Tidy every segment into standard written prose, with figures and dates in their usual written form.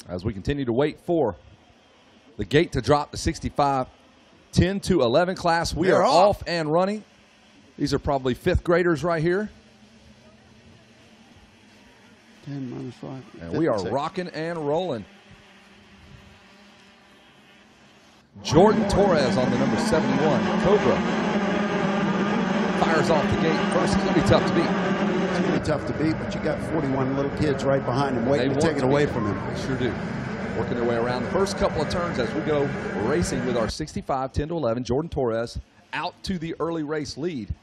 as we continue to wait for the gate to drop the 65 10 to 11 class. We are off and running. These are probably 5th graders right here. 10 minus 5. And we are rocking and rolling. Jordan Torres on the number 71. Cobra fires off the gate first. It's going to be tough to beat. It's going to be tough to beat, but you got 41 little kids right behind him waiting to take it away from him. They sure do. Working their way around the first couple of turns as we go racing with our 65 10 to 11. Jordan Torres out to the early race lead.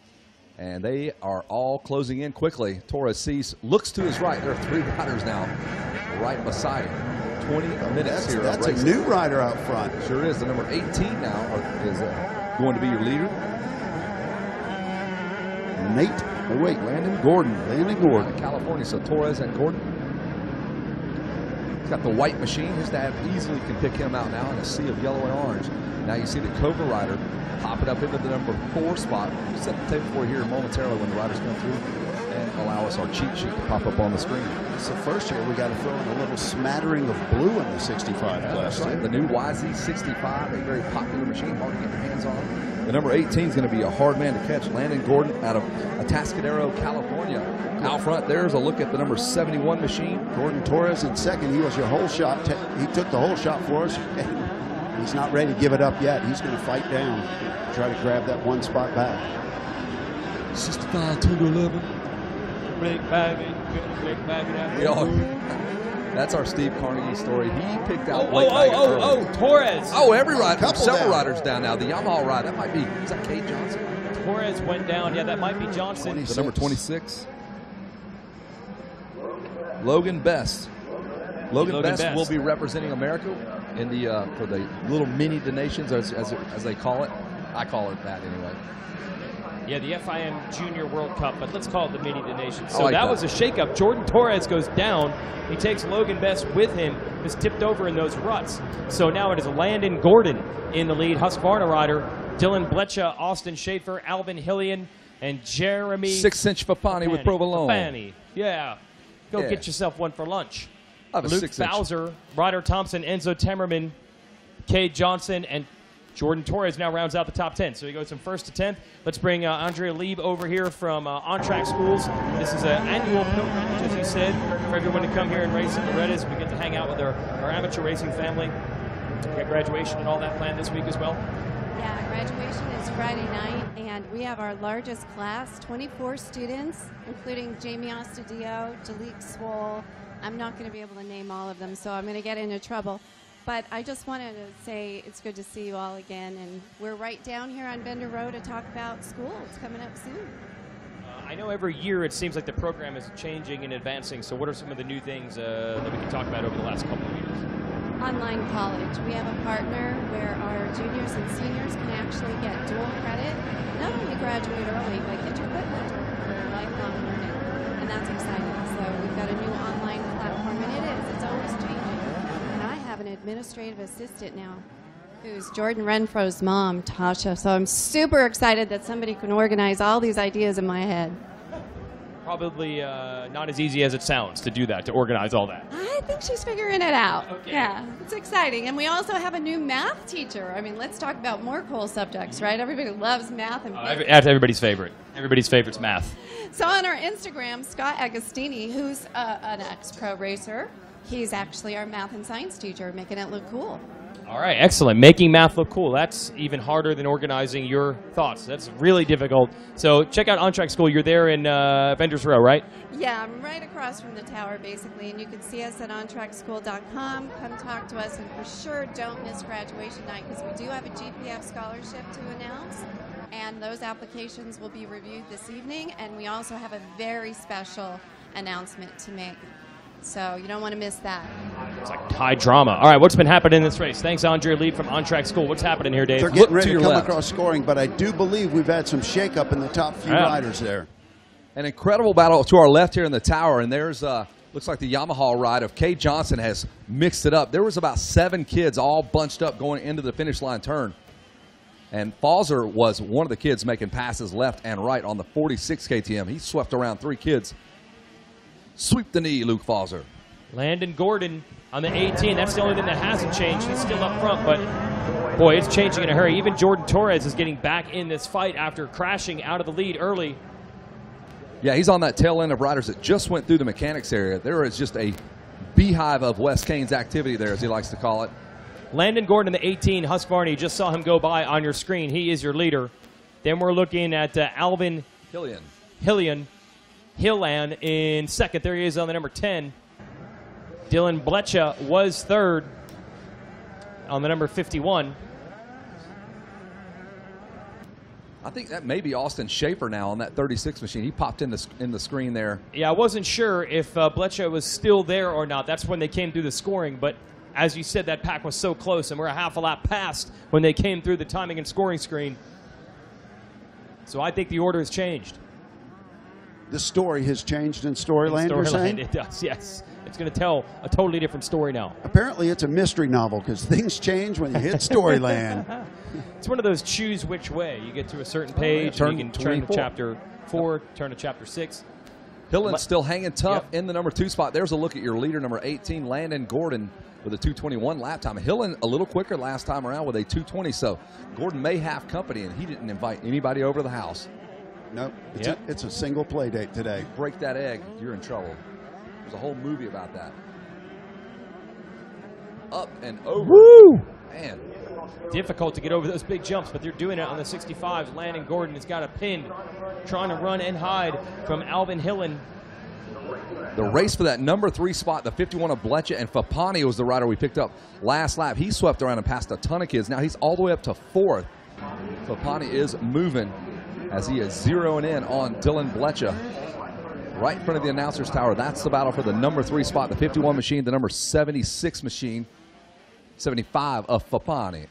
And they are all closing in quickly. Torres looks to his right. There are 3 riders now right beside him. 20 minutes here. That's a new rider out front. Sure is. The number 18 now is going to be your leader. Landon Gordon. Landon Gordon. California. So Torres and Gordon. He's got the white machine. His dad easily can pick him out now in a sea of yellow and orange. Now you see the Cobra rider pop it up into the number 4 spot. We'll set the table for you here momentarily when the riders come through and allow us our cheat sheet to pop up on the screen. It's the first year we got to throw in a little smattering of blue in the 65 class. That's right. The new YZ65, a very popular machine, hard to get your hands on. The number 18 is going to be a hard man to catch. Landon Gordon out of Atascadero, California. Out front, there's a look at the number 71 machine. Gordon Torres in second. He was your whole shot. He took the whole shot for us. He's not ready to give it up yet. He's going to fight down, try to grab that 1 spot back. 65 10 to 11. That's our Steve Carnegie story. He picked out Torres. Oh, every rider. Several riders down now. The Yamaha ride. That might be. Is that Kate Johnson? Torres went down. Yeah, that might be Johnson. 26. The number 26. Logan Best. Logan Best will be representing America in the for the little mini donations as they call it. I call it that anyway. Yeah, the FIM Junior World Cup, but let's call it the mini donations. So that was a shakeup. Jordan Torres goes down. He takes Logan Best with him. Is tipped over in those ruts. So now it is Landon Gordon in the lead. Husqvarna rider Dylan Blecha, Austin Schaefer, Alvin Hillian, and Jeremy 6-inch Fapani with provolone. Fapani. Yeah. Go get yourself one for lunch. Luke Bowser, Ryder Thompson, Enzo Temmerman, Kay Johnson, and Jordan Torres now rounds out the top 10. So he goes from 1st to 10th. Let's bring Andrea Lieb over here from On Track Schools. This is an annual pilgrimage, as you said, for everyone to come here and race at Loretta's. We get to hang out with our amateur racing family. We got graduation and all that planned this week as well. Yeah, graduation is Friday night, and we have our largest class, 24 students, including Jamie Ostadio, Jalik Swoll. I'm not going to be able to name all of them, so I'm going to get into trouble. But I just wanted to say it's good to see you all again, and we're right down here on Bender Road to talk about school. It's coming up soon. I know every year it seems like the program is changing and advancing, so what are some of the new things that we can talk about over the last couple of years? Online college. We have a partner where our juniors and seniors can actually get dual credit, not only graduate early, but get your foot in the door for lifelong learning, and that's exciting. So we've got a new online platform, and it's always changing. And I have an administrative assistant now who's Jordan Renfro's mom, Tasha. So I'm super excited that somebody can organize all these ideas in my head. Probably not as easy as it sounds to do that, to organize all that. I think she's figuring it out. Okay. Yeah, it's exciting. And we also have a new math teacher. I mean, let's talk about more cool subjects, right? Everybody loves math and That's everybody's favorite. Everybody's favorite's math. So on our Instagram, Scott Agostini, who's an ex-pro racer, he's actually our math and science teacher, making it look cool. All right, excellent. Making math look cool. That's even harder than organizing your thoughts. That's really difficult. So check out On Track School. You're there in Vendors Row, right? Yeah, I'm right across from the tower, basically, and you can see us at ontrackschool.com. Come talk to us, and for sure, don't miss graduation night, because we do have a GPF scholarship to announce, and those applications will be reviewed this evening, and we also have a very special announcement to make. So you don't want to miss that. It's like high drama. All right, what's been happening in this race? Thanks, Andrea Lee from On Track School. What's happening here, Dave? They're getting ready to come across scoring, but I do believe we've had some shakeup in the top few riders there. An incredible battle to our left here in the tower, and there's looks like the Yamaha ride of Kay Johnson has mixed it up. There was about 7 kids all bunched up going into the finish line turn. And Falzer was one of the kids making passes left and right on the 46 KTM. He swept around 3 kids. Sweep the knee, Luke Falzer. Landon Gordon on the 18. That's the only thing that hasn't changed. He's still up front, but boy, it's changing in a hurry. Even Jordan Torres is getting back in this fight after crashing out of the lead early. Yeah, he's on that tail end of riders that just went through the mechanics area. There is just a beehive of Wes Kane's activity there, as he likes to call it. Landon Gordon, the 18, Husqvarna, you just saw him go by on your screen. He is your leader. Then we're looking at Alvin Hillian in second. There he is on the number 10. Dylan Blecha was third on the number 51. I think that may be Austin Schaefer now on that 36 machine. He popped in the screen there. Yeah, I wasn't sure if Blecha was still there or not. That's when they came through the scoring. But as you said, that pack was so close, and we're a half a lap past when they came through the timing and scoring screen. So I think the order has changed. The story has changed in Storyland, you're saying? It does, yes. It's going to tell a totally different story now. Apparently it's a mystery novel because things change when you hit Storyland. It's one of those choose which way. You get to a certain page, and you can turn to chapter 4, turn to chapter 6. Hillen's still hanging tough in the number 2 spot. There's a look at your leader, number 18, Landon Gordon, with a 2:21 lap time. Hillen a little quicker last time around with a 2:20, so Gordon may have company, and he didn't invite anybody over to the house. Nope. It's a single play date today. Break that egg, you're in trouble. There's a whole movie about that. Up and over. Woo! Man. Difficult to get over those big jumps, but they're doing it on the 65s. Landon Gordon has got a pin, trying to run and hide from Alvin Hillen. The race for that number 3 spot, the 51 of Blecha, and Fapani was the rider we picked up last lap. He swept around and passed a ton of kids. Now he's all the way up to 4th. Fapani is moving as he is zeroing in on Dylan Blecha. Right in front of the announcer's tower. That's the battle for the number 3 spot, the 51 machine, the number 76 machine, 75 of Fapani.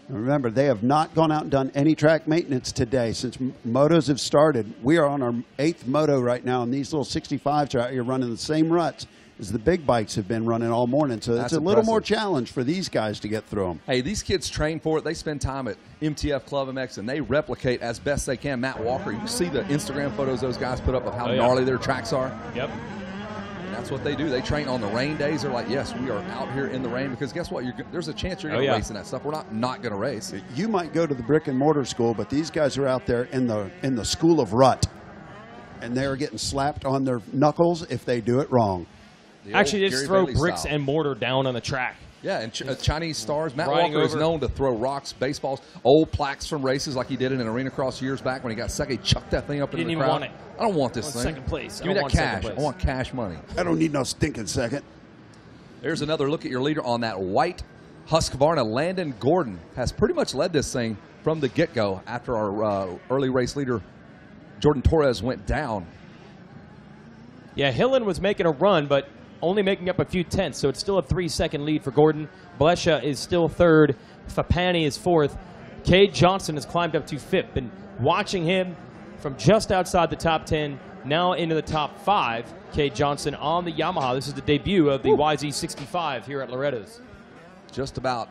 Remember, they have not gone out and done any track maintenance today since motos have started. We are on our 8th moto right now, and these little 65s are out here running the same ruts as the big bikes have been running all morning. So it's a little more challenge for these guys to get through them. Hey, these kids train for it. They spend time at MTF Club MX, and they replicate as best they can. Matt Walker, you see the Instagram photos those guys put up of how gnarly their tracks are? Yep. And that's what they do. They train on the rain days. They're like, yes, we are out here in the rain, because guess what? There's a chance you're going to race in that stuff. We're not going to race. You might go to the brick and mortar school, but these guys are out there in the school of rut, and they're getting slapped on their knuckles if they do it wrong. Actually, they just throw bricks and mortar down on the track. Yeah, and Chinese stars. Matt Walker is known to throw rocks, baseballs, old plaques from races like he did in an arena cross years back when he got second. He chucked that thing up into the crowd. Didn't even want it. I don't want this thing. Second place. Give me that cash. I want cash money. I don't need no stinking second. There's another look at your leader on that white Husqvarna. Landon Gordon has pretty much led this thing from the get-go after our early race leader, Jordan Torres, went down. Yeah, Hillen was making a run, but only making up a few tenths, so it's still a 3-second lead for Gordon. Blecha is still 3rd. Fapani is 4th. Cade Johnson has climbed up to 5th. Been watching him from just outside the top 10, now into the top 5. Cade Johnson on the Yamaha. This is the debut of the YZ65 here at Loretta's. Just about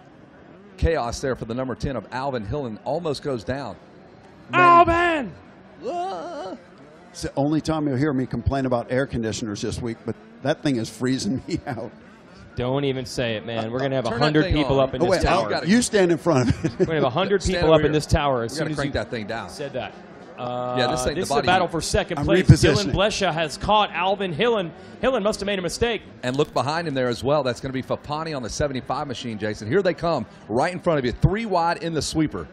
chaos there for the number 10 of Alvin Hillen. Almost goes down. Alvin! It's the only time you'll hear me complain about air conditioners this week, but that thing is freezing me out. Don't even say it, man. We're going to have 100 people up in this tower. You stand in front of it. We're going to have 100 people up in this tower as soon as you crank that thing down. Said that. Yeah, this ain't this the is a body battle heat. for second I'm place. repositioning. Dylan Blecha has caught Alvin Hillen. Hillen must have made a mistake. And look behind him there as well. That's going to be Fapani on the 75 machine, Jason. Here they come right in front of you. 3 wide in the sweeper.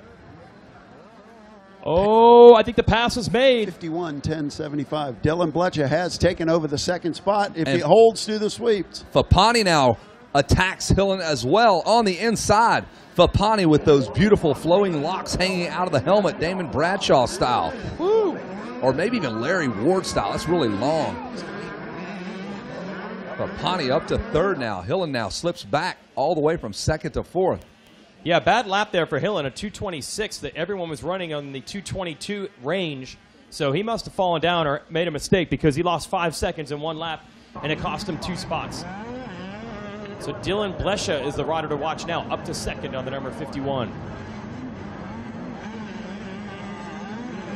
Oh, I think the pass was made. 51, 10, 75. Dylan Blecha has taken over the second spot if he holds through the sweeps. Fapani now attacks Hillen as well on the inside. Fapani with those beautiful flowing locks hanging out of the helmet, Damon Bradshaw style. Woo! Or maybe even Larry Ward style. That's really long. Fapani up to 3rd now. Hillen now slips back all the way from 2nd to 4th. Yeah, bad lap there for Hillen, a 226 that everyone was running on the 222 range. So he must have fallen down or made a mistake because he lost 5 seconds in one lap, and it cost him 2 spots. So Dylan Blecha is the rider to watch now, up to 2nd on the number 51.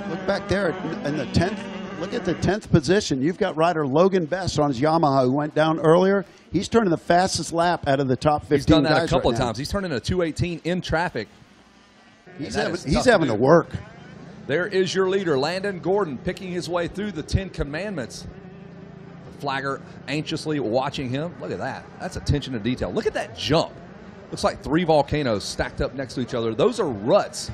Look back there in the 10th Look at the 10th position. You've got rider Logan Best on his Yamaha who went down earlier. He's turning the fastest lap out of the top 15 He's done that guys a couple right of now. times. He's turning a 218 in traffic. He's And having to work. There is your leader, Landon Gordon, picking his way through the 10 Commandments. The flagger anxiously watching him. Look at that. That's attention to detail. Look at that jump. Looks like 3 volcanoes stacked up next to each other. Those are ruts.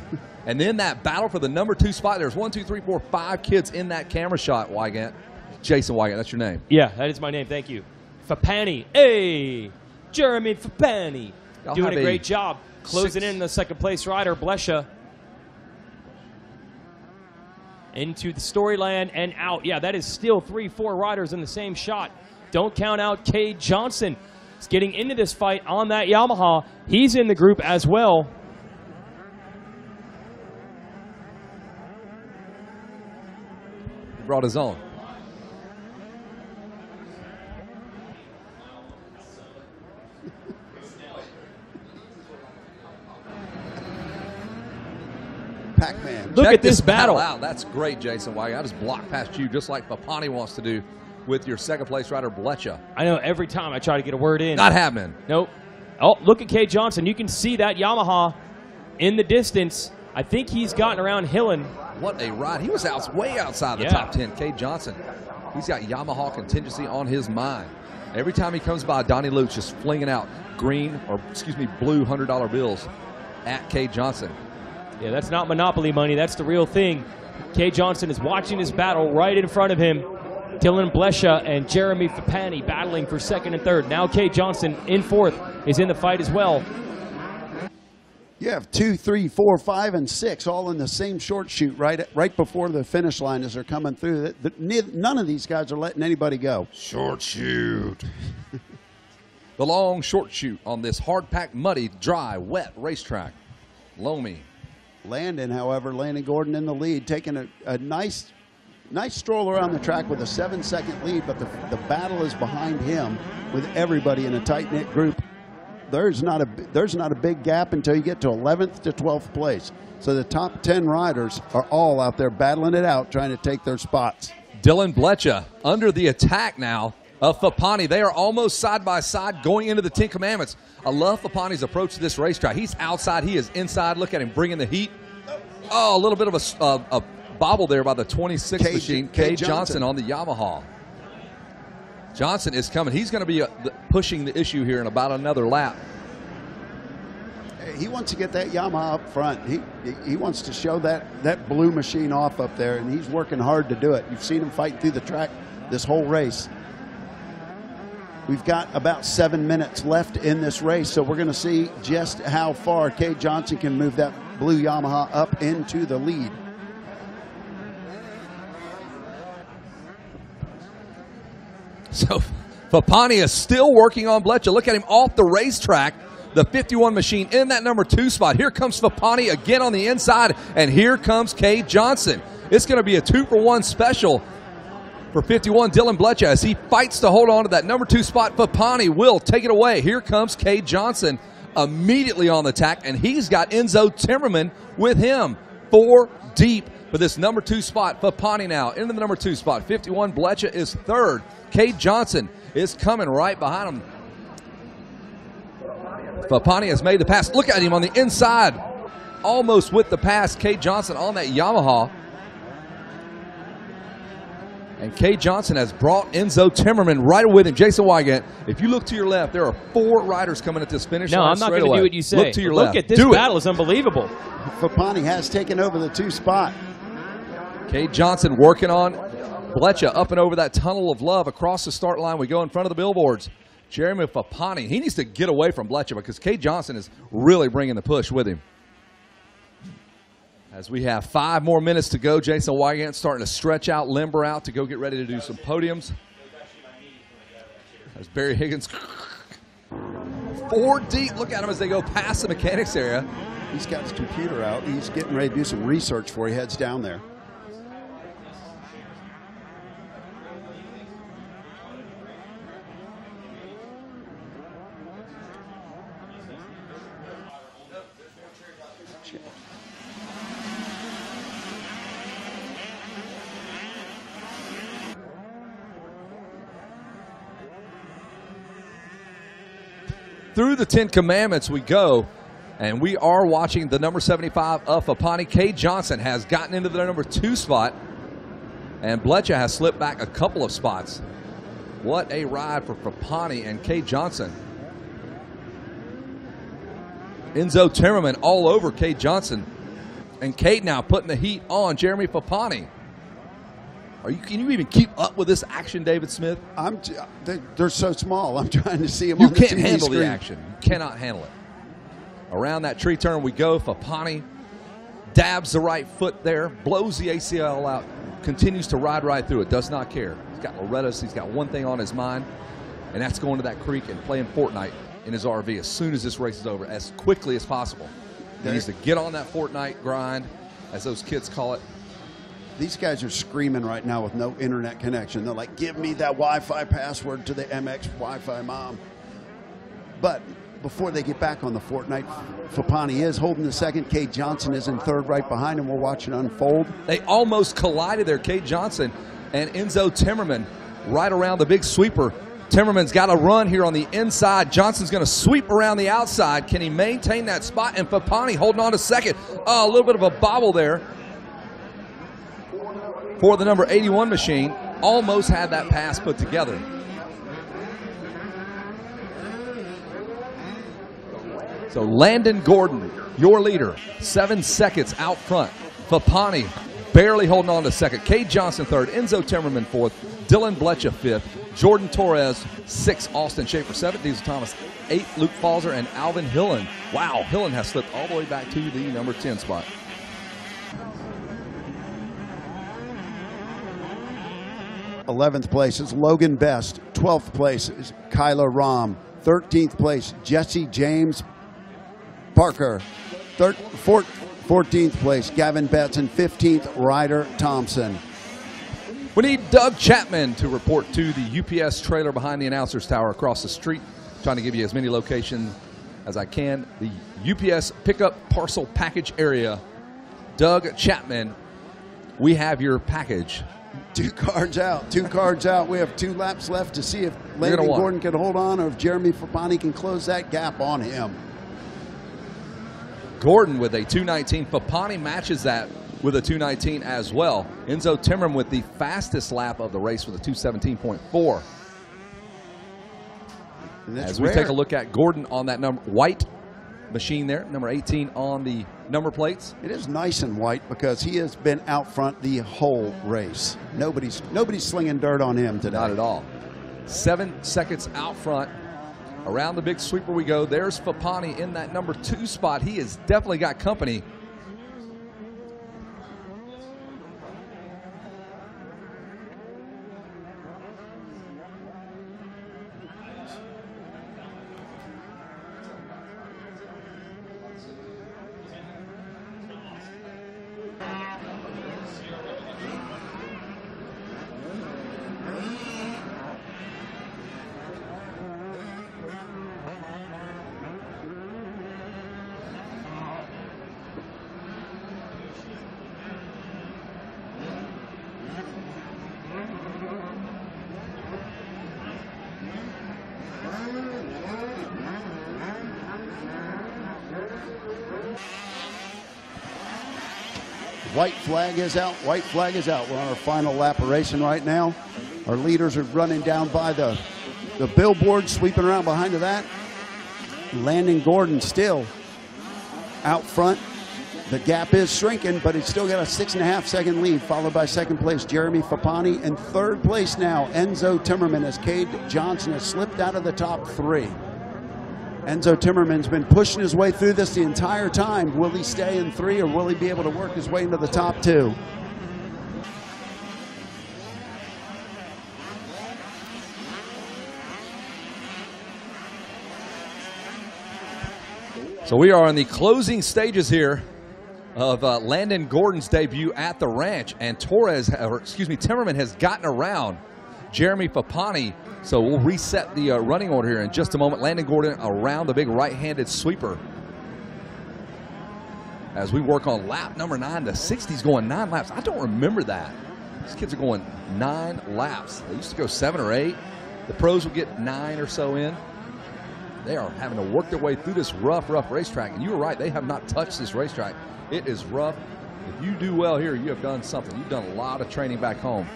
And then that battle for the number 2 spot. There's 1, 2, 3, 4, 5 kids in that camera shot, Wygant. Jason Wygant, that's your name. Yeah, that is my name. Thank you. Fapani. Hey! Jeremy Fapani. Doing a great job. Closing in the second place rider, Blesha. Into the storyland and out. Yeah, that is still 3, 4 riders in the same shot. Don't count out Cade Johnson. He's getting into this fight on that Yamaha. He's in the group as well. He brought his own. Pac-Man. Look Check at this battle. out. That's great, Jason Wygant. I just blocked past you just like Papani wants to do with your second place rider, Blecha. I know every time I try to get a word in. Not happening. Nope. Oh, look at Cade Johnson. You can see that Yamaha in the distance. I think he's gotten around Hillen. What a ride. He was way outside the top 10. Cade Johnson. He's got Yamaha contingency on his mind. Every time he comes by, Donnie Luke's just flinging out blue $100 bills at Cade Johnson. Yeah, that's not Monopoly money. That's the real thing. Cade Johnson is watching his battle right in front of him. Dylan Blesha and Jeremy Fapani battling for second and third. Now Cade Johnson in fourth is in the fight as well. You have 2, 3, 4, 5, and 6 all in the same short shoot right before the finish line as they're coming through. None of these guys are letting anybody go. Short shoot. The long short shoot on this hard-packed, muddy, dry, wet racetrack. Loamy. Landon Gordon in the lead, taking a nice stroll around the track with a 7-second lead, but the battle is behind him with everybody in a tight-knit group. There's not a big gap until you get to 11th to 12th place. So the top 10 riders are all out there battling it out, trying to take their spots. Dylan Blecha under the attack now of Fapani. They are almost side by side going into the 10 Commandments. I love Fapani's approach to this racetrack. He's outside. He is inside. Look at him bringing the heat. Oh, a little bit of a bobble there by the 26 machine. Cade Johnson on the Yamaha. Johnson is coming. He's going to be pushing the issue here in about another lap. He wants to get that Yamaha up front. He wants to show that blue machine off up there, and he's working hard to do it. You've seen him fight through the track this whole race. We've got about 7 minutes left in this race, so we're going to see just how far Cade Johnson can move that blue Yamaha up into the lead. So Fapani is still working on Blecha. Look at him off the racetrack. The 51 machine in that number 2 spot. Here comes Fapani again on the inside, and here comes Cade Johnson. It's going to be a 2-for-1 special for 51 Dylan Blecha as he fights to hold on to that number 2 spot. Fapani will take it away. Here comes Cade Johnson immediately on the attack, and he's got Enzo Timmerman with him. 4 deep for this number 2 spot. Fapani now into the number 2 spot. 51 Blecha is third. Cade Johnson is coming right behind him. Fapani has made the pass. Look at him on the inside. Almost with the pass. Cade Johnson on that Yamaha. And Cade Johnson has brought Enzo Timmerman right with him. Jason Wygant, if you look to your left, there are 4 riders coming at this finish line. No, I'm not going to do what you say. Look to your left. Look at this battle. It's unbelievable. Fapani has taken over the 2 spot. Cade Johnson working on Blecha up and over that tunnel of love across the start line. We go in front of the billboards. Jeremy Fapani, he needs to get away from Blecha because Cade Johnson is really bringing the push with him. As we have 5 more minutes to go, Jason Wygant starting to stretch out, limber out to go get ready to do some podiums. There's Barry Higgins. 4 deep. Look at him as they go past the mechanics area. He's got his computer out. He's getting ready to do some research before he heads down there. through the 10 Commandments we go, and we are watching the number 75 of Fapani. Cade Johnson has gotten into the number 2 spot, and Blecha has slipped back a couple of spots. What a ride for Fapani and Cade Johnson. Enzo Timmerman all over Cade Johnson. And Cade now putting the heat on Jeremy Fapani. Can you even keep up with this action, David Smith? They're so small. I'm trying to see them You on the can't TV handle screen. the action. You cannot handle it. Around that tree turn we go. Fapani dabs the right foot there, blows the ACL out, continues to ride right through it, does not care. He's got Loretta's. He's got one thing on his mind, and that's going to that creek and playing Fortnite in his RV as soon as this race is over, as quickly as possible. He needs to get on that Fortnite grind, as those kids call it. These guys are screaming right now with no internet connection. They're like, give me that Wi-Fi password to the MX Wi-Fi mom. But before they get back on the Fortnite, Fapani is holding the second. Cade Johnson is in third right behind him. We're watching unfold. They almost collided there, Cade Johnson and Enzo Timmerman right around the big sweeper. Timmerman's got a run here on the inside. Johnson's going to sweep around the outside. Can he maintain that spot? And Fapani holding on to second. Oh, a little bit of a bobble there for the number 81 machine. Almost had that pass put together. So Landon Gordon, your leader, 7 seconds out front. Fapani barely holding on to second. Cade Johnson third. Enzo Timmerman fourth. Dylan Blecha fifth. Jordan Torres 6th. Austin Schaefer 7th. Diesel Thomas 8th. Luke Falzer and Alvin Hillen. Wow, Hillen has slipped all the way back to the number 10 spot. '11th place is Logan Best. 12th place is Kyla Rom. 13th place, Jesse James Parker. 14th place, Gavin Betts. And 15th, Ryder Thompson. We need Doug Chapman to report to the UPS trailer behind the announcer's tower across the street. Trying to give you as many locations as I can. The UPS pickup parcel package area. Doug Chapman, we have your package. 2 cards out. 2 cards out. We have 2 laps left to see if Landon Gordon can hold on or if Jeremy Fapani can close that gap on him. Gordon with a 2:19. Fapani matches that with a 2:19 as well. Enzo Timmerman with the fastest lap of the race with a 2:17.4. As we take a look at Gordon on that number white machine there, number 18 on the number plates. It is nice and white because he has been out front the whole race. Nobody's slinging dirt on him today. Not at all. 7 seconds out front. Around the big sweeper we go. There's Fapani in that number 2 spot. He has definitely got company. White flag is out. White flag is out. We're on our final lap of racing right now. Our leaders are running down by the billboard, sweeping around behind of that. Landon Gordon still out front. The gap is shrinking, but he's still got a 6.5 second lead, followed by second place Jeremy Fapani. And third place now, Enzo Timmerman, as Cade Johnson has slipped out of the top 3. Enzo Timmerman's been pushing his way through this the entire time. Will he stay in 3 or will he be able to work his way into the top 2? So we are in the closing stages here of Landon Gordon's debut at the ranch, and Timmerman has gotten around Jeremy Fapani. So we'll reset the running order here in just a moment. Landon Gordon around the big right-handed sweeper as we work on lap number 9. The 60's going 9 laps. I don't remember that. These kids are going 9 laps. They used to go 7 or 8. The pros will get 9 or so in. They are having to work their way through this rough racetrack. And you were right, they have not touched this racetrack. It is rough. If you do well here, you have done something. You've done a lot of training back home.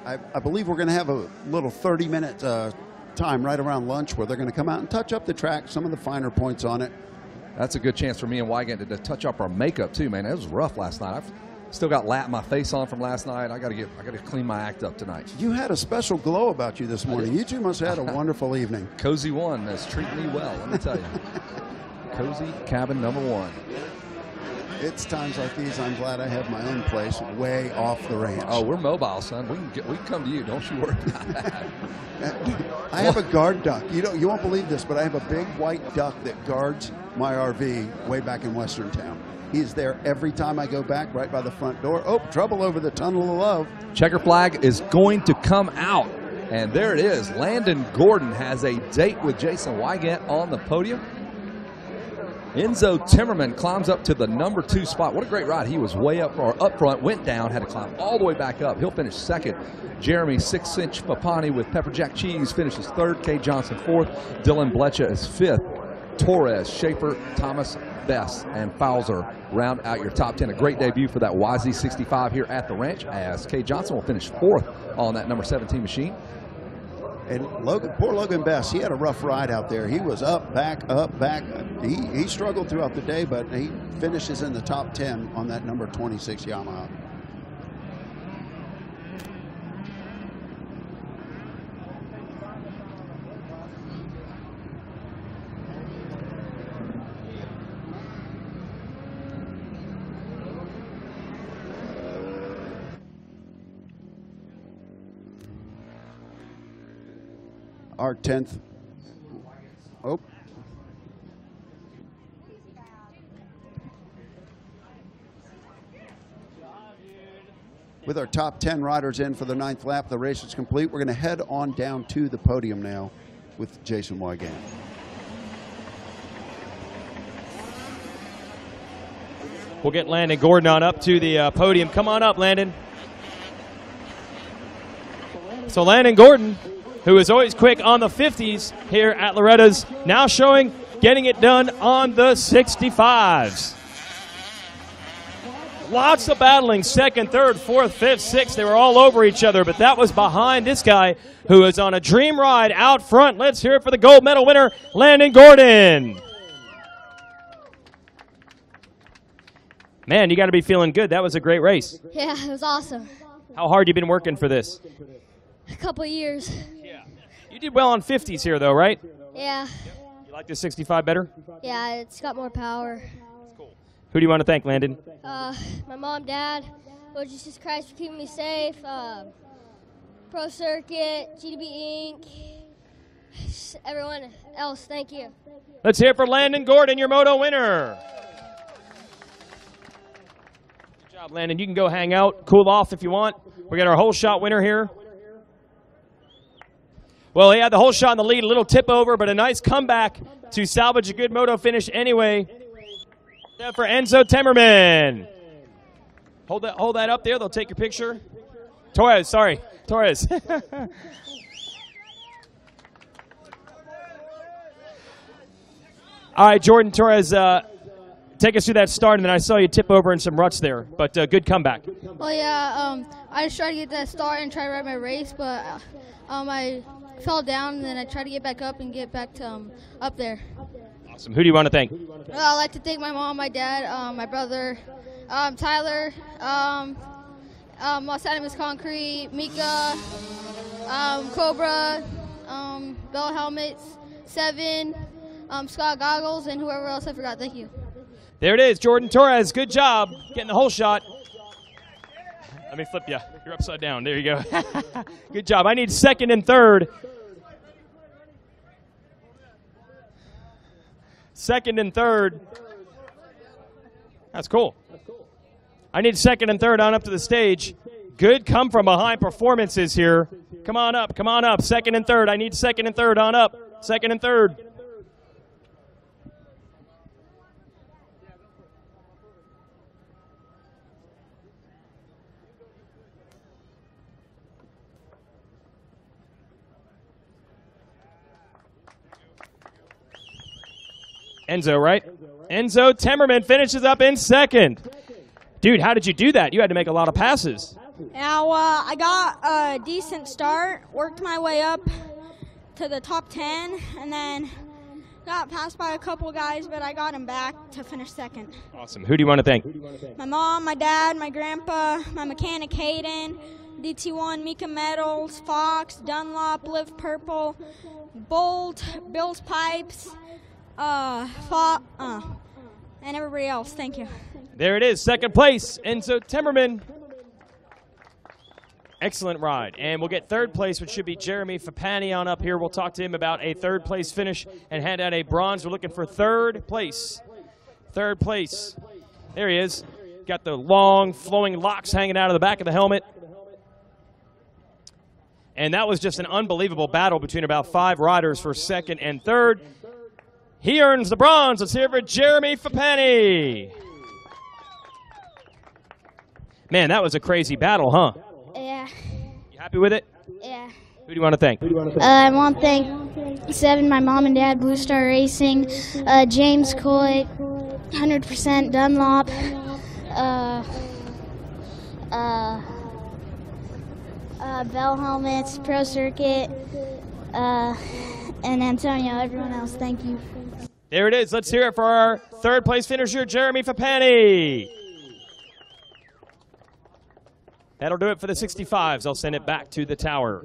I believe we're going to have a little 30-minute time right around lunch where they're going to come out and touch up the track, some of the finer points on it. That's a good chance for me and Wygant to touch up our makeup too, man. It was rough last night. I've still got my face on from last night. I got to clean my act up tonight. You had a special glow about you this morning. You two must have had a wonderful evening. Cozy One is treating me well, let me tell you. Cozy Cabin number 1. It's times like these I'm glad I have my own place way off the ranch. Oh, we're mobile, son. We can come to you. Don't you worry about that. I have a guard duck. You won't believe this, but I have a big white duck that guards my RV way back in Western Town. He's there every time I go back, right by the front door. Oh, trouble over the tunnel of love. Checker flag is going to come out, and there it is. Landon Gordon has a date with Jason Wygant on the podium. Enzo Timmerman climbs up to the number 2 spot. What a great ride. He was way up front, went down, had to climb all the way back up. He'll finish 2nd. Jeremy 6-inch Papani with pepper jack cheese finishes 3rd. Kay Johnson 4th. Dylan Blecha is 5th. Torres, Schaefer, Thomas, Best, and Fowler round out your top 10. A great debut for that YZ65 here at the ranch, as Kay Johnson will finish 4th on that number 17 machine. And poor Logan Best, he had a rough ride out there. He was up, back, up, back. He struggled throughout the day, but he finishes in the top 10 on that number 26 Yamaha. Our 10th. Oh. With our top 10 riders in for the 9th lap, the race is complete. We're going to head on down to the podium now with Jason Wygant. We'll get Landon Gordon on up to the podium. Come on up, Landon. So Landon Gordon, who is always quick on the 50s here at Loretta's, now showing getting it done on the 65s. Lots of battling, 2nd, 3rd, 4th, 5th, 6th. They were all over each other, but that was behind this guy who is on a dream ride out front. Let's hear it for the gold medal winner, Landon Gordon. Man, you got to be feeling good. That was a great race. Yeah, it was awesome. How hard you been working for this? A couple years. Yeah. You did well on 50s here, though, right? Yeah. You like the 65 better? Yeah, it's got more power. Who do you want to thank, Landon? My mom, dad, Lord Jesus Christ for keeping me safe, Pro Circuit, GDB Inc., everyone else, thank you. Let's hear it for Landon Gordon, your Moto winner. Good job, Landon. You can go hang out, cool off if you want. We got our whole shot winner here. Well, he had the whole shot in the lead, a little tip over, but a nice comeback to salvage a good Moto finish anyway. For Enzo Timmerman. Hold that up there. They'll take your picture. Torres. All right, Jordan Torres, take us through that start, and then I saw you tip over in some ruts there, but good comeback. Well, yeah, I just tried to get that start and try to ride my race, but I fell down, and then I tried to get back up and get back to up there. Awesome. Who do you want to thank? I'd like to thank my mom, my dad, my brother, Tyler, Los Animas Concrete, Mika, Cobra, Bell Helmets, Seven, Scott Goggles, and whoever else I forgot. Thank you. There it is, Jordan Torres. Good job getting the whole shot. Let me flip you. You're upside down. There you go. Good job. I need 2nd and 3rd. 2nd and 3rd. That's cool. I need 2nd and 3rd on up to the stage. Good come from behind performances here. Come on up, 2nd and 3rd. I need 2nd and 3rd on up. 2nd and 3rd. Enzo, right? Enzo Temmerman finishes up in second. Dude, how did you do that? You had to make a lot of passes. Now, I got a decent start, worked my way up to the top 10, and then got passed by a couple guys, but I got him back to finish second. Awesome. Who do you want to thank? My mom, my dad, my grandpa, my mechanic Hayden, DT1, Mika Metals, Fox, Dunlop, Live Purple, Bolt, Bill's Pipes, and everybody else. Thank you. There it is, second place, Enzo Temmerman. Excellent ride. And we'll get third place, which should be Jeremy Fapani on up here. We'll talk to him about a third place finish and hand out a bronze. We're looking for third place. Third place. There he is. Got the long, flowing locks hanging out of the back of the helmet. And that was just an unbelievable battle between about 5 riders for second and third. He earns the bronze. Let's hear it for Jeremy Fapani. Man, that was a crazy battle, huh? Yeah. You happy with it? Yeah. Who do you want to thank? I want to thank Seven, my mom and dad, Blue Star Racing, James Coy, 100% Dunlop, Bell Helmets, Pro Circuit, and Antonio, everyone else. Thank you. There it is. Let's hear it for our third place finisher, Jeremy Fapani. That'll do it for the 65s. I'll send it back to the tower.